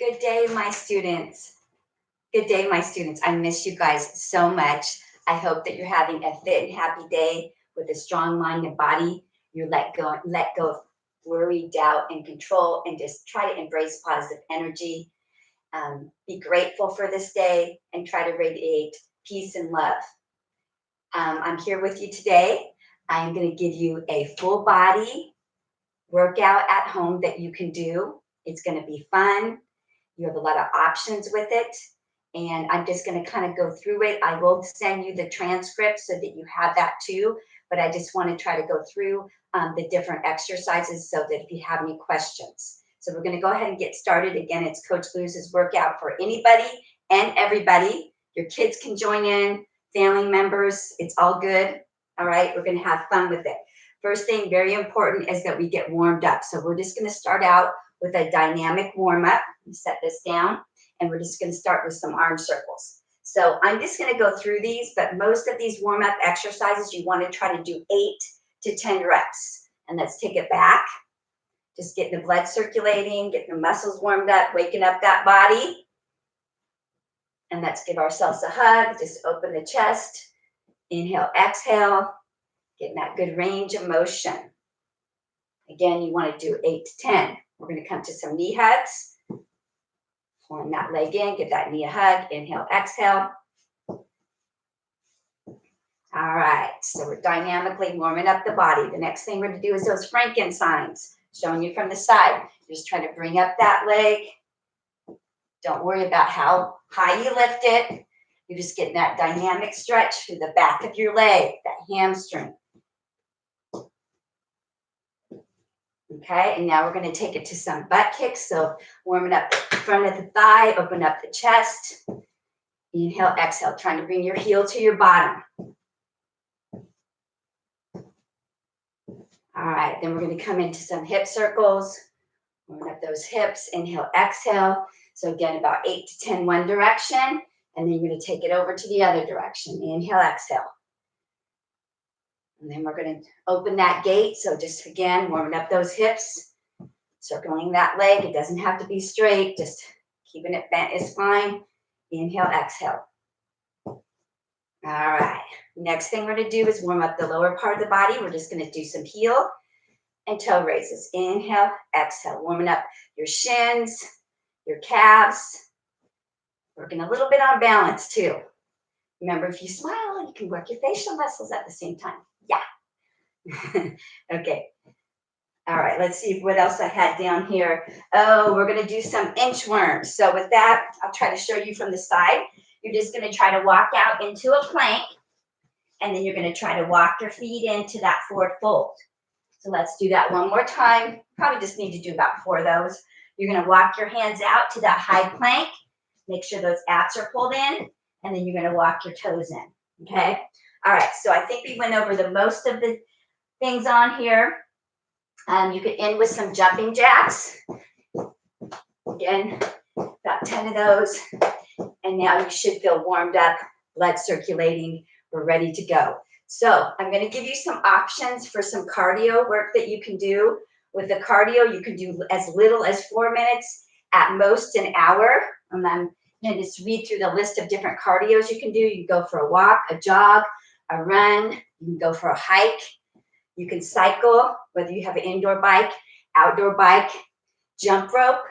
Good day, my students. Good day, my students. I miss you guys so much. I hope that you're having a fit and happy day with a strong mind and body. You let go of worry, doubt, and control, and just try to embrace positive energy. Be grateful for this day and try to radiate peace and love. I'm here with you today. I'm going to give you a full body workout at home that you can do. It's going to be fun. You have a lot of options with it. And I'm just going to kind of go through it. I will send you the transcript so that you have that too. But I just want to try to go through the different exercises so that if you have any questions. So we're going to go ahead and get started. Again, it's Coach Luz's workout for anybody and everybody. Your kids can join in, family members. It's all good. All right. We're going to have fun with it. First thing, very important, is that we get warmed up. So we're just going to start out with a dynamic warm up. Set this down, and we're just going to start with some arm circles. So I'm just going to go through these, but most of these warm up exercises, you want to try to do 8 to 10 reps. And let's take it back. Just getting the blood circulating, getting the muscles warmed up, waking up that body. And let's give ourselves a hug. Just open the chest. Inhale, exhale. Getting that good range of motion. Again, you want to do 8 to 10. We're going to come to some knee hugs. Pulling that leg in, give that knee a hug. Inhale, exhale. All right, so we're dynamically warming up the body. The next thing we're going to do is those Frankensteins, showing you from the side. Just try to bring up that leg. Don't worry about how high you lift it. You're just getting that dynamic stretch through the back of your leg, that hamstring. Okay, and now we're going to take it to some butt kicks. So warming up the front of the thigh, open up the chest. Inhale, exhale, trying to bring your heel to your bottom. All right, then we're going to come into some hip circles. Warming up those hips. Inhale, exhale. So again, about 8 to 10 one direction. And then you're going to take it over to the other direction. Inhale, exhale. And then we're going to open that gate. So just again, warming up those hips, circling that leg. It doesn't have to be straight. Just keeping it bent is fine. Inhale, exhale. All right. Next thing we're going to do is warm up the lower part of the body. We're just going to do some heel and toe raises. Inhale, exhale. Warming up your shins, your calves. Working a little bit on balance too. Remember, if you smile, you can work your facial muscles at the same time. Yeah. Okay. All right. Let's see what else I had down here. Oh, we're going to do some inchworms. So with that, I'll try to show you from the side. You're just going to try to walk out into a plank. And then you're going to try to walk your feet into that forward fold. So let's do that one more time. Probably just need to do about 4 of those. You're going to walk your hands out to that high plank. Make sure those abs are pulled in. And then you're going to walk your toes in. Okay. All right. So I think we went over the most of the things on here. You could end with some jumping jacks. Again, about 10 of those. And now you should feel warmed up, blood circulating. We're ready to go. So I'm going to give you some options for some cardio work that you can do. With the cardio, you can do as little as 4 minutes, at most an hour. And I'm going to just read through the list of different cardios you can do. You can go for a walk, a jog, a run. You can go for a hike. You can cycle, whether you have an indoor bike, outdoor bike, jump rope.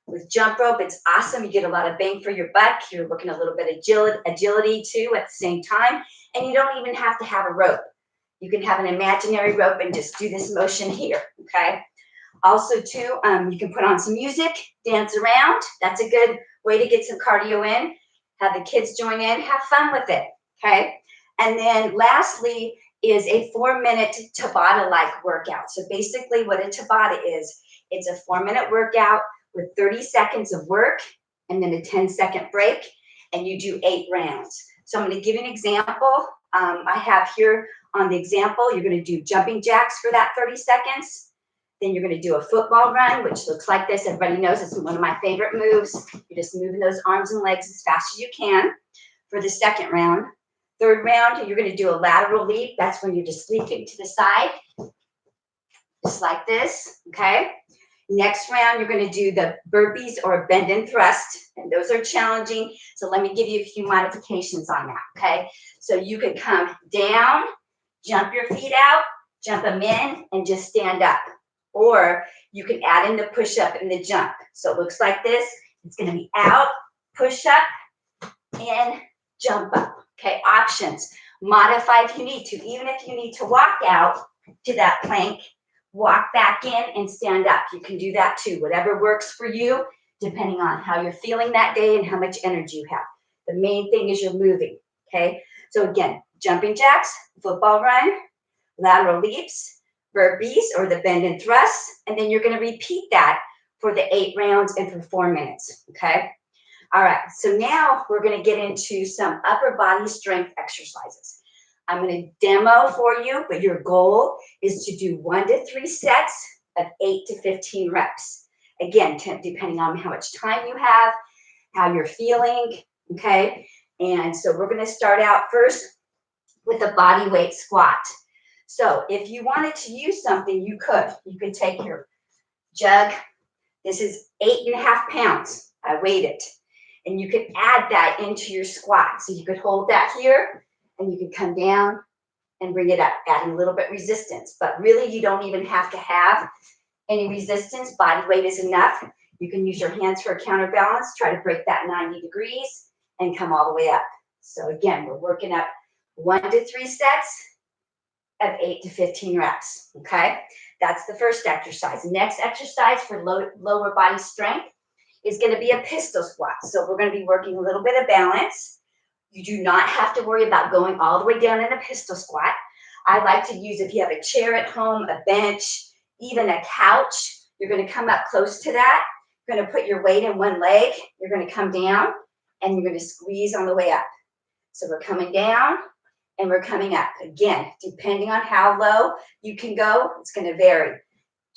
With jump rope, it's awesome. You get a lot of bang for your buck. You're looking a little bit of agility too at the same time. And you don't even have to have a rope. You can have an imaginary rope and just do this motion here, okay? Also too, you can put on some music, dance around. That's a good way to get some cardio in. Have the kids join in, have fun with it, okay? And then lastly is a 4-minute Tabata-like workout. So basically what a Tabata is, it's a 4-minute workout with 30 seconds of work and then a 10-second break, and you do 8 rounds. So I'm going to give you an example. I have here on the example, you're going to do jumping jacks for that 30 seconds. Then you're going to do a football run, which looks like this. Everybody knows it's one of my favorite moves. You're just moving those arms and legs as fast as you can for the second round. Third round, you're going to do a lateral leap. That's when you're just leaping to the side, just like this, okay? Next round, you're going to do the burpees or bend and thrust, and those are challenging. So let me give you a few modifications on that, okay? So you could come down, jump your feet out, jump them in, and just stand up. Or you can add in the push-up and the jump. So it looks like this. It's going to be out, push up, and jump up. Okay, options. Modify if you need to. Even if you need to walk out to that plank, walk back in and stand up. You can do that too. Whatever works for you, depending on how you're feeling that day and how much energy you have. The main thing is you're moving. Okay, so again, jumping jacks, football run, lateral leaps, burpees or the bend and thrust, and then you're going to repeat that for the 8 rounds and for 4 minutes. Okay. All right, so now we're going to get into some upper body strength exercises. I'm going to demo for you, but your goal is to do 1 to 3 sets of 8 to 15 reps. Again, depending on how much time you have, how you're feeling, okay? And so we're going to start out first with a body weight squat. So if you wanted to use something, you could. You could take your jug. This is 8.5 pounds. I weighed it. And you could add that into your squat. So you could hold that here, and you could come down and bring it up, adding a little bit resistance. But really, you don't even have to have any resistance. Body weight is enough. You can use your hands for a counterbalance. Try to break that 90 degrees and come all the way up. So again, we're working up 1 to 3 sets of 8 to 15 reps, okay? That's the first exercise. Next exercise for lower body strength is going to be a pistol squat. So we're going to be working a little bit of balance. You do not have to worry about going all the way down in a pistol squat. I like to use, if you have a chair at home, a bench, even a couch, you're going to come up close to that. You're going to put your weight in one leg. You're going to come down, and you're going to squeeze on the way up. So we're coming down, and we're coming up. Again, depending on how low you can go, it's going to vary.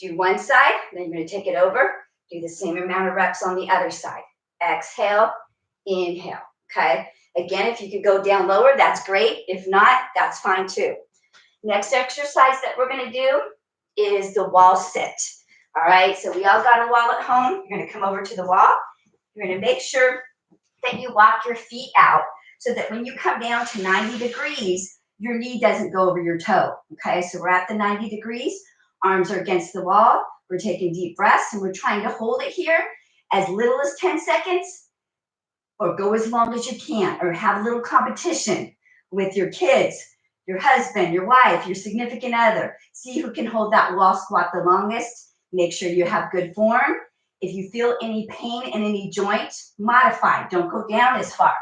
Do one side, then you're going to take it over. Do the same amount of reps on the other side. Exhale, inhale, okay? Again, if you could go down lower, that's great. If not, that's fine too. Next exercise that we're going to do is the wall sit. All right, so we all got a wall at home. You're going to come over to the wall. You're going to make sure that you walk your feet out so that when you come down to 90 degrees, your knee doesn't go over your toe, okay? So we're at the 90 degrees. Arms are against the wall. We're taking deep breaths, and we're trying to hold it here as little as 10 seconds or go as long as you can, or have a little competition with your kids, your husband, your wife, your significant other. See who can hold that wall squat the longest. Make sure you have good form. If you feel any pain in any joint, modify. Don't go down as far,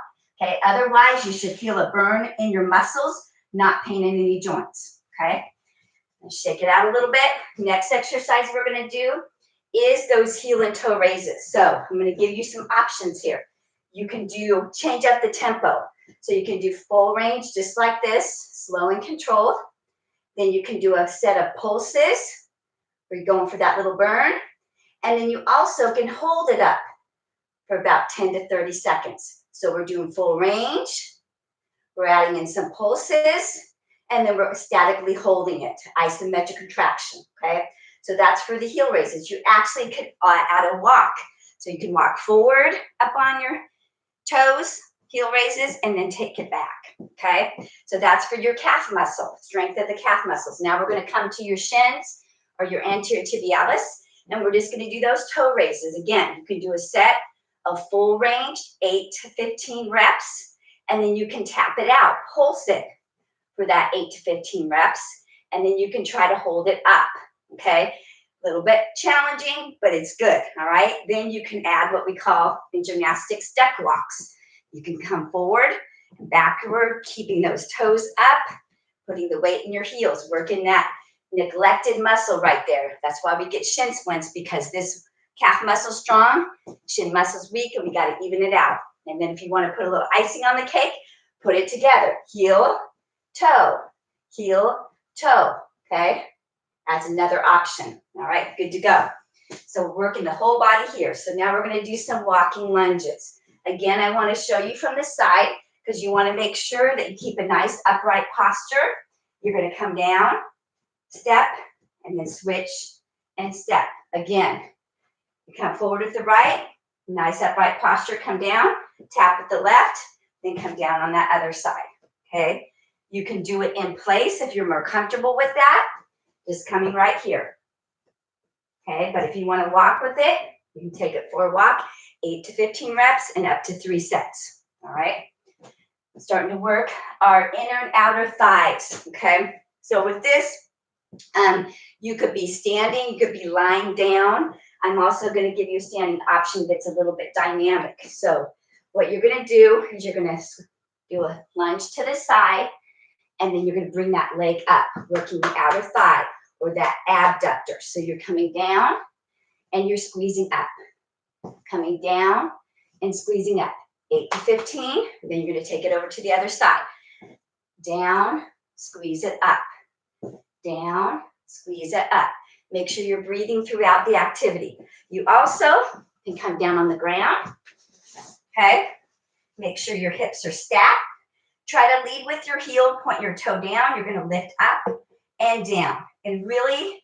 okay? Otherwise, you should feel a burn in your muscles, not pain in any joints, okay? Shake it out a little bit. Next exercise we're going to do is those heel and toe raises. So I'm going to give you some options here. You can change up the tempo. So you can do full range just like this, slow and controlled. Then you can do a set of pulses where you're going for that little burn. And then you also can hold it up for about 10 to 30 seconds. So we're doing full range. We're adding in some pulses. And then we're statically holding it, isometric contraction, okay? So that's for the heel raises. You actually could add a walk. So you can walk forward up on your toes, heel raises, and then take it back, okay? So that's for your calf muscle, strength of the calf muscles. Now we're going to come to your shins or your anterior tibialis, and we're just going to do those toe raises. Again, you can do a set of full range, 8 to 15 reps, and then you can tap it out, pulse it for that 8 to 15 reps, and then you can try to hold it up, okay? A little bit challenging, but it's good, all right? Then you can add what we call in gymnastics duck walks. You can come forward and backward, keeping those toes up, putting the weight in your heels, working that neglected muscle right there. That's why we get shin splints, because this calf muscle's strong, shin muscle's weak, and we got to even it out. And then if you want to put a little icing on the cake, put it together. Heel, toe, heel, toe, okay? That's another option. All right, good to go. So working the whole body here. So now we're going to do some walking lunges. Again, I want to show you from the side because you want to make sure that you keep a nice upright posture. You're going to come down, step, and then switch and step. Again, You come forward with the right, nice upright posture, come down, tap with the left, then come down on that other side, okay? You can do it in place if you're more comfortable with that, just coming right here, okay? But if you want to walk with it, you can take it for a walk, 8 to 15 reps and up to 3 sets, all right? Starting to work our inner and outer thighs, okay? So with this, you could be standing, you could be lying down. I'm also going to give you a standing option that's a little bit dynamic. So what you're going to do is you're going to do a lunge to the side, and then you're going to bring that leg up, working the outer thigh or that abductor. So you're coming down and you're squeezing up, coming down and squeezing up. 8 to 15, then you're going to take it over to the other side. Down, squeeze it up. Down, squeeze it up. Make sure you're breathing throughout the activity. You also can come down on the ground, okay? Make sure your hips are stacked. Try to lead with your heel, point your toe down. You're going to lift up and down. And really,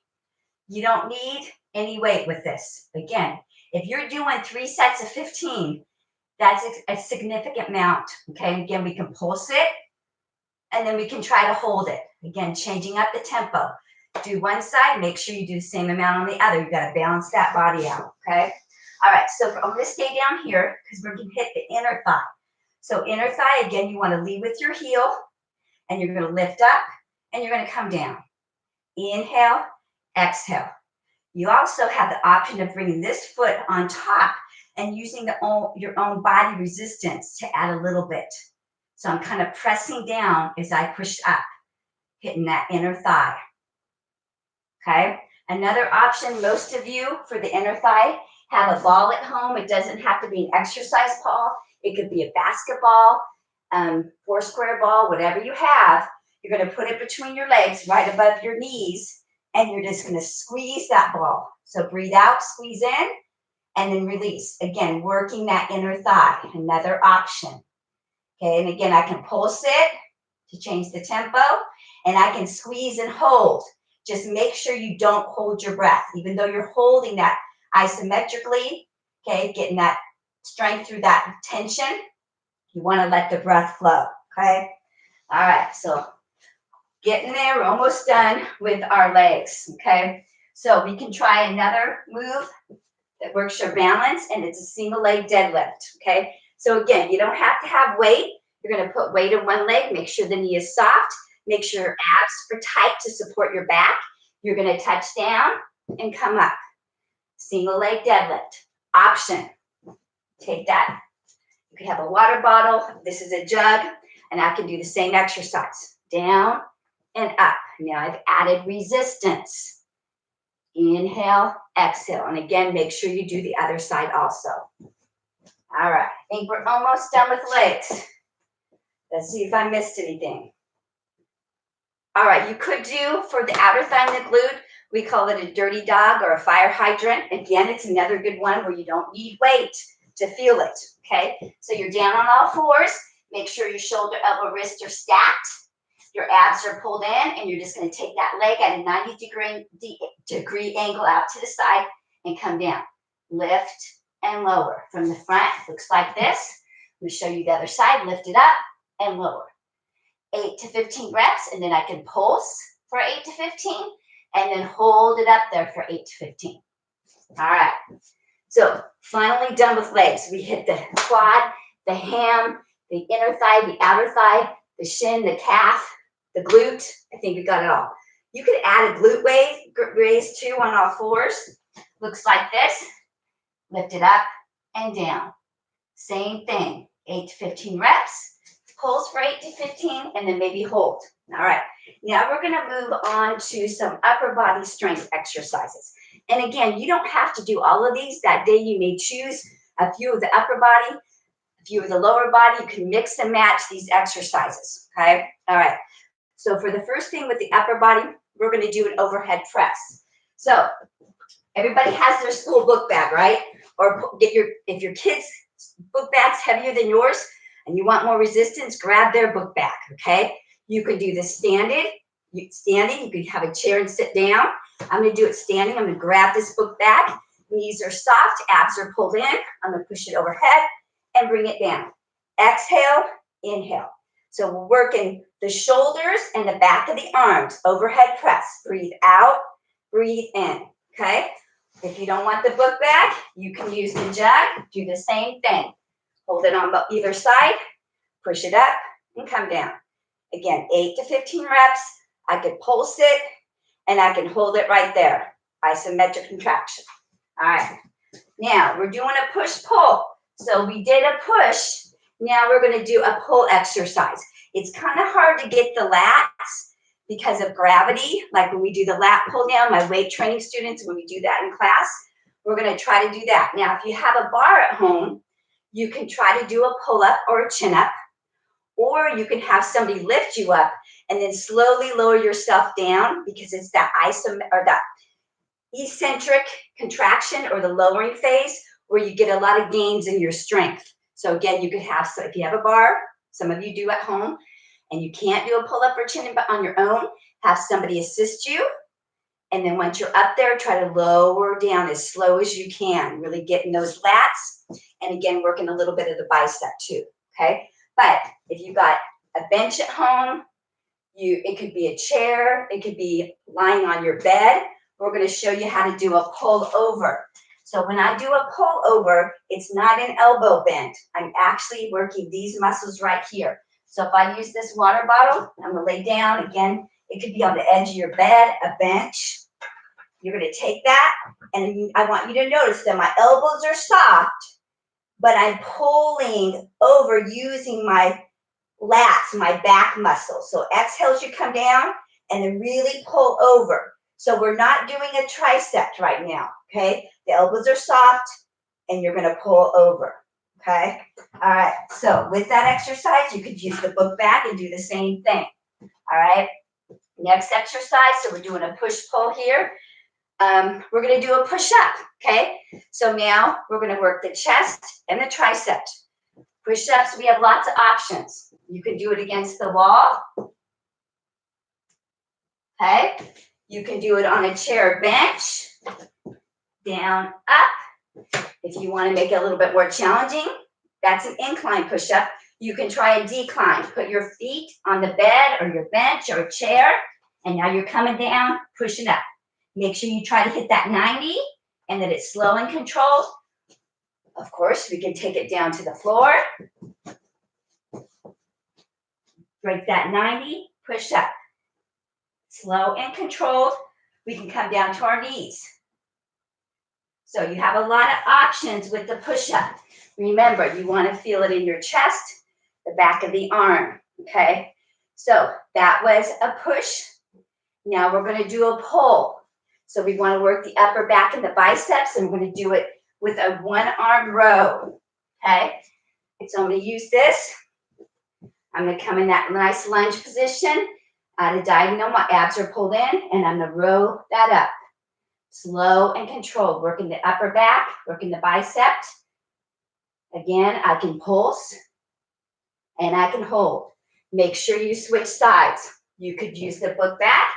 you don't need any weight with this. Again, if you're doing 3 sets of 15, that's a significant amount, okay? Again, we can pulse it, and then we can try to hold it. Again, changing up the tempo. Do one side, make sure you do the same amount on the other. You've got to balance that body out, okay? All right, so I'm going to stay down here because we're going to hit the inner thigh. So inner thigh, again, you want to lead with your heel, and you're going to lift up, and you're going to come down. Inhale, exhale. You also have the option of bringing this foot on top and using your own body resistance to add a little bit. So I'm kind of pressing down as I push up, hitting that inner thigh. Okay? Another option, most of you for the inner thigh have a ball at home. It doesn't have to be an exercise ball. It could be a basketball, 4-square ball, whatever you have. You're going to put it between your legs, right above your knees, and you're just going to squeeze that ball. So breathe out, squeeze in, and then release. Again, working that inner thigh, another option. Okay, and again, I can pulse it to change the tempo, and I can squeeze and hold. Just make sure you don't hold your breath, even though you're holding that isometrically, okay, getting that strength through that tension. You want to let the breath flow, okay? All right, so getting there, we're almost done with our legs, okay? So we can try another move that works your balance, and it's a single leg deadlift, okay? So again, you don't have to have weight. You're going to put weight in one leg, make sure the knee is soft, make sure your abs are tight to support your back. You're going to touch down and come up. Single leg deadlift. Option. Take that. You can have a water bottle. This is a jug, and I can do the same exercise. Down and up. Now I've added resistance. Inhale, exhale. And again, make sure you do the other side also. All right. I think we're almost done with legs. Let's see if I missed anything. All right. You could do for the outer thigh and the glute, we call it a dirty dog or a fire hydrant. Again, it's another good one where you don't need weight to feel it. Okay. So you're down on all fours. Make sure your shoulder, elbow, wrist are stacked. Your abs are pulled in, and you're just going to take that leg at a 90-degree angle out to the side and come down. Lift and lower. From the front, looks like this. Let me show you the other side. Lift it up and lower. 8 to 15 reps, and then I can pulse for 8 to 15, and then hold it up there for 8 to 15. All right. So finally done with legs. We hit the quad, the ham, the inner thigh, the outer thigh, the shin, the calf, the glute. I think we got it all. You could add a glute raise too on all fours. Looks like this. Lift it up and down. Same thing. 8 to 15 reps. Pulse for 8 to 15, and then maybe hold. All right. Now we're going to move on to some upper body strength exercises. And again, you don't have to do all of these. That day you may choose a few of the upper body, a few of the lower body. You can mix and match these exercises. Okay. All right. So for the first thing with the upper body, we're going to do an overhead press. So everybody has their school book bag, right? Or if your kids' book bag's heavier than yours and you want more resistance, grab their book bag, okay? You could do this standing. You can have a chair and sit down. I'm going to do it standing. I'm going to grab this book bag. knees are soft, abs are pulled in. I'm gonna push it overhead and bring it down. Exhale, inhale. So we're working the shoulders and the back of the arms, overhead press. Breathe out, breathe in, okay? If you don't want the book bag, you can use the jug, do the same thing. Hold it on either side, push it up and come down. Again, 8 to 15 reps. I could pulse it and I can hold it right there. Isometric contraction. All right. Now we're doing a push-pull. So we did a push. Now we're going to do a pull exercise. It's kind of hard to get the lats because of gravity. Like when we do the lat pull down, my weight training students, when we do that in class, we're going to try to do that. Now, if you have a bar at home, you can try to do a pull-up or a chin-up, or you can have somebody lift you up and then slowly lower yourself down because it's that that eccentric contraction or the lowering phase where you get a lot of gains in your strength. So again, you could have, so if you have a bar, some of you do at home, and you can't do a pull-up or chin-up on your own, have somebody assist you. And then once you're up there, try to lower down as slow as you can, really getting those lats. And again, working a little bit of the bicep too, okay? But if you've got a bench at home, it could be a chair, it could be lying on your bed. We're going to show you how to do a pull over. So when I do a pull over, it's not an elbow bend. I'm actually working these muscles right here. So if I use this water bottle, I'm going to lay down. Again, it could be on the edge of your bed, a bench. You're going to take that, and I want you to notice that my elbows are soft, but I'm pulling over using my lats, my back muscles. So exhale as you come down, and then really pull over. So we're not doing a tricep right now, okay? The elbows are soft, and you're going to pull over, okay? All right, so with that exercise, you could use the book bag and do the same thing, all right? Next exercise, so we're doing a push-pull here. We're going to do a push-up, okay? So now we're going to work the chest and the triceps. Push-ups, we have lots of options. You can do it against the wall, okay? You can do it on a chair or bench, down, up. If you want to make it a little bit more challenging, that's an incline push-up. You can try a decline. Put your feet on the bed or your bench or a chair, and now you're coming down, pushing up. Make sure you try to hit that 90 and that it's slow and controlled. Of course, we can take it down to the floor. Break that 90, push up. Slow and controlled. We can come down to our knees. So you have a lot of options with the push-up. Remember, you want to feel it in your chest, the back of the arm, okay? So that was a push. Now we're going to do a pull. So we want to work the upper back and the biceps, and we're going to do it with a one-arm row, okay? So I'm going to use this. I'm going to come in that nice lunge position. At a diagonal, my abs are pulled in, and I'm going to row that up. Slow and controlled, working the upper back, working the biceps. Again, I can pulse, and I can hold. Make sure you switch sides. You could use the book back.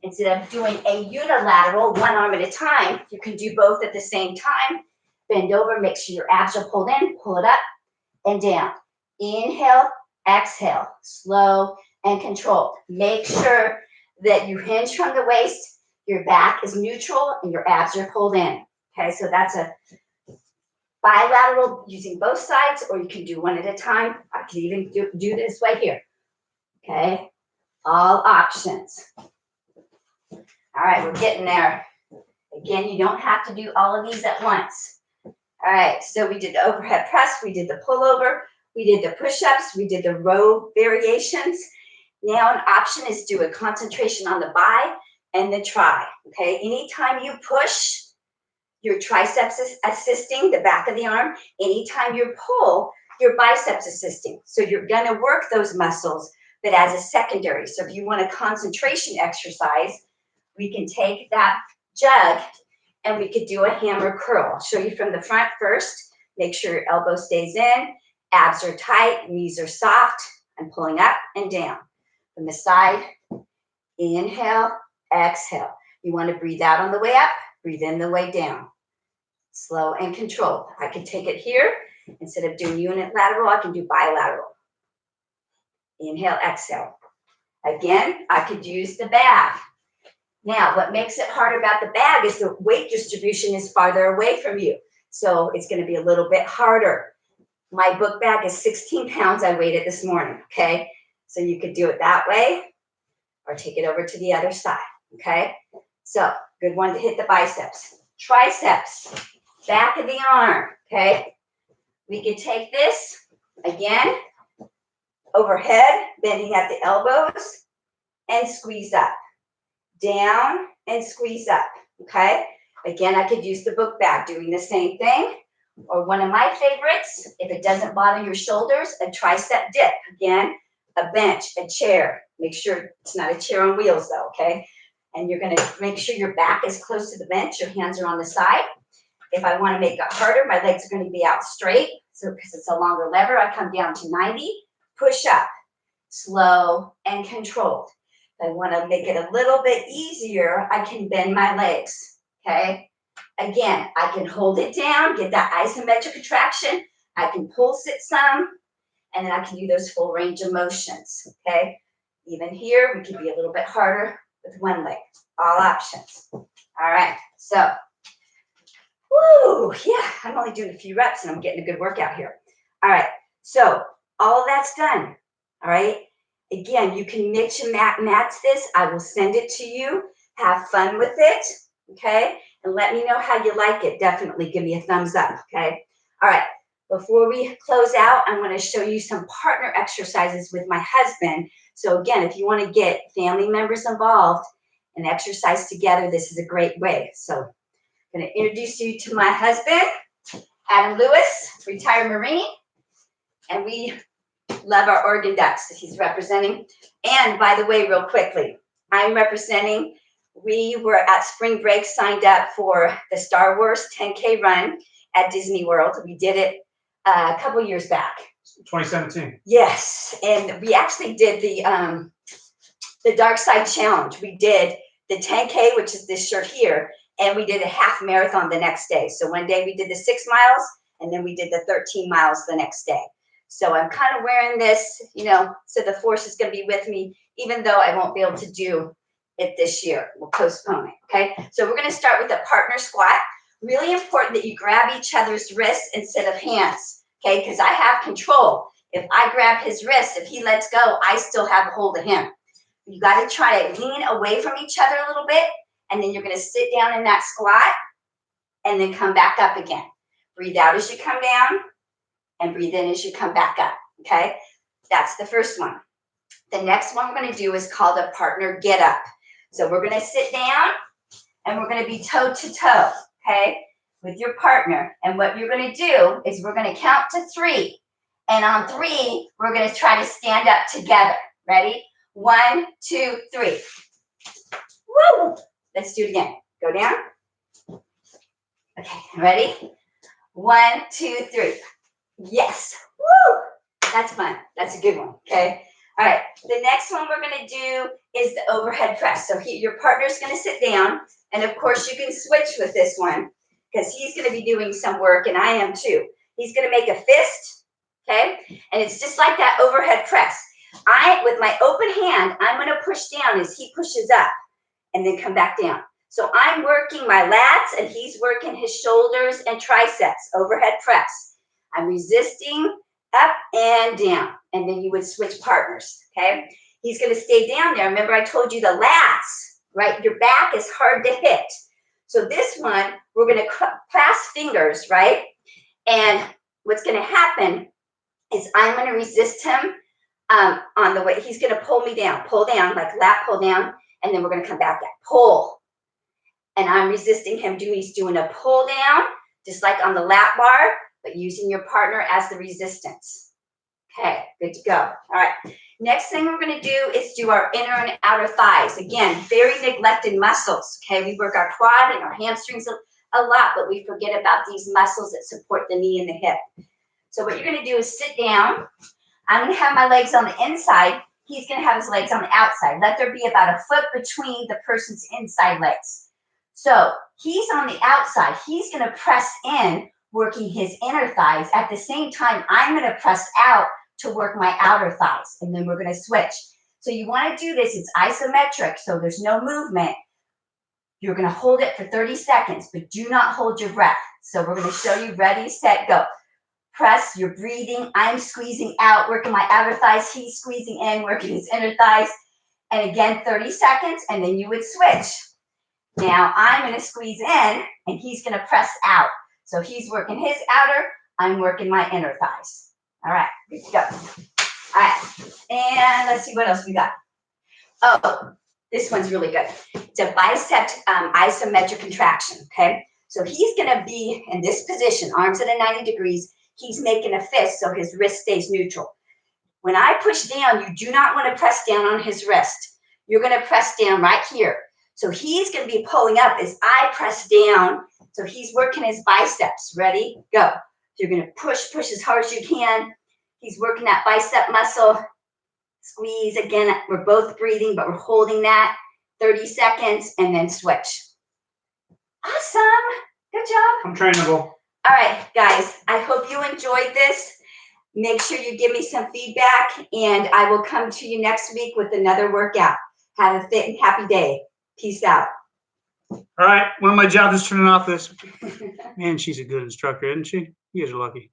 Instead of doing a unilateral, one arm at a time, you can do both at the same time. Bend over, make sure your abs are pulled in, pull it up and down. Inhale, exhale, slow and controlled. Make sure that you hinge from the waist, your back is neutral, and your abs are pulled in. Okay, so that's a bilateral using both sides, or you can do one at a time. I can even do this way here. Okay, all options. All right, we're getting there. Again, you don't have to do all of these at once. All right, so we did the overhead press, we did the pullover, we did the push-ups, we did the row variations. Now an option is do a concentration on the bi and the tri, okay? Anytime you push, your triceps is assisting the back of the arm. Anytime you pull, your biceps assisting. So you're gonna work those muscles, but as a secondary. So if you want a concentration exercise, we can take that jug and we could do a hammer curl. I'll show you from the front first. Make sure your elbow stays in, abs are tight, knees are soft. I'm pulling up and down. From the side, inhale, exhale. You want to breathe out on the way up, breathe in the way down. Slow and controlled. I can take it here. Instead of doing unilateral, I can do bilateral. Inhale, exhale. Again, I could use the bag. Now, what makes it hard about the bag is the weight distribution is farther away from you. So it's going to be a little bit harder. My book bag is 16 pounds. I weighed it this morning, okay? So you could do it that way or take it over to the other side, okay? So, good one to hit the biceps. Triceps, back of the arm, okay? We could take this, again, overhead, bending at the elbows, and squeeze up. Down and squeeze up, okay? Again, I could use the book bag, doing the same thing. Or one of my favorites, if it doesn't bother your shoulders, a tricep dip. Again, a bench, a chair. Make sure it's not a chair on wheels though, okay? And you're gonna make sure your back is close to the bench, your hands are on the side. If I wanna make it harder, my legs are gonna be out straight. So because it's a longer lever, I come down to 90, push up, slow and controlled. If I wanna make it a little bit easier, I can bend my legs, okay? Again, I can hold it down, get that isometric contraction. I can pulse it some, and then I can do those full range of motions, okay? Even here, we can be a little bit harder with one leg. All options. All right, so, woo, yeah, I'm only doing a few reps, and I'm getting a good workout here. All right, so all of that's done, all right? Again, you can mix and match this. I will send it to you. Have fun with it, okay? And let me know how you like it. Definitely give me a thumbs up, okay? All right, before we close out, I'm going to show you some partner exercises with my husband. So again, if you want to get family members involved and exercise together, this is a great way. So I'm going to introduce you to my husband, Adam Lewis, retired Marine, and we love our Oregon Ducks that he's representing. And by the way, real quickly, I'm representing. We were at spring break, signed up for the Star Wars 10K run at Disney World. We did it a couple years back. 2017. Yes, and we actually did the Dark Side Challenge. We did the 10K, which is this shirt here, and we did a half marathon the next day. So one day we did the 6 miles, and then we did the 13 miles the next day. So I'm kind of wearing this, you know, so the force is going to be with me, even though I won't be able to do it this year. We'll postpone it, okay? So we're going to start with a partner squat. Really important that you grab each other's wrists instead of hands, okay? Because I have control. If I grab his wrist, if he lets go, I still have a hold of him. You got to try to lean away from each other a little bit, and then you're going to sit down in that squat and then come back up again. Breathe out as you come down and breathe in as you come back up, okay? That's the first one. The next one we're going to do is called a partner get up. So we're going to sit down and we're going to be toe to toe, okay, with your partner. And what you're going to do is we're going to count to 3. And on 3, we're going to try to stand up together. Ready? 1, 2, 3. Woo! Let's do it again. Go down. Okay, ready? 1, 2, 3. Yes. Woo! That's fun. That's a good one, okay? All right, the next one we're going to do is the overhead press. So your partner's going to sit down, and of course you can switch with this one because he's going to be doing some work, and I am too. He's going to make a fist, okay? And it's just like that overhead press. With my open hand, I'm going to push down as he pushes up and then come back down. So I'm working my lats, and he's working his shoulders and triceps, overhead press. I'm resisting up and down, and then you would switch partners, okay? He's going to stay down there. Remember I told you the lats, right? Your back is hard to hit. So this one, we're going to clasp fingers, right? And what's going to happen is I'm going to resist him on the way. He's going to pull down, like lat pull down, and then we're going to come back up, pull. And I'm resisting him. He's doing a pull down, just like on the lat bar, but using your partner as the resistance. Okay, good to go. All right, next thing we're going to do is do our inner and outer thighs. Again, very neglected muscles, okay? We work our quad and our hamstrings a lot, but we forget about these muscles that support the knee and the hip. So what you're going to do is sit down. I'm going to have my legs on the inside. He's going to have his legs on the outside. Let there be about a foot between the person's inside legs. So he's on the outside. He's going to press in, working his inner thighs. At the same time, I'm going to press out to work my outer thighs. And then we're going to switch. So you want to do this. It's isometric, so there's no movement. You're going to hold it for 30 seconds, but do not hold your breath. So we're going to show you. Ready, set, go. Press, you're breathing. I'm squeezing out, working my outer thighs. He's squeezing in, working his inner thighs. And again, 30 seconds, and then you would switch. Now I'm going to squeeze in, and he's going to press out. So he's working his outer, I'm working my inner thighs. All right, good to go. All right, and let's see what else we got. Oh, this one's really good. It's a bicep isometric contraction, okay? So he's going to be in this position, arms at a 90 degrees. He's making a fist, so his wrist stays neutral. When I push down, you do not want to press down on his wrist. You're going to press down right here. So he's going to be pulling up as I press down. So he's working his biceps. Ready? Go. So you're going to push as hard as you can. He's working that bicep muscle. Squeeze. Again, we're both breathing, but we're holding that. 30 seconds, and then switch. Awesome. Good job. I'm trainable. All right, guys. I hope you enjoyed this. Make sure you give me some feedback, and I will come to you next week with another workout. Have a fit and happy day. Peace out. All right, one of my jobs is turning off this. Man, she's a good instructor, isn't she? You guys are lucky.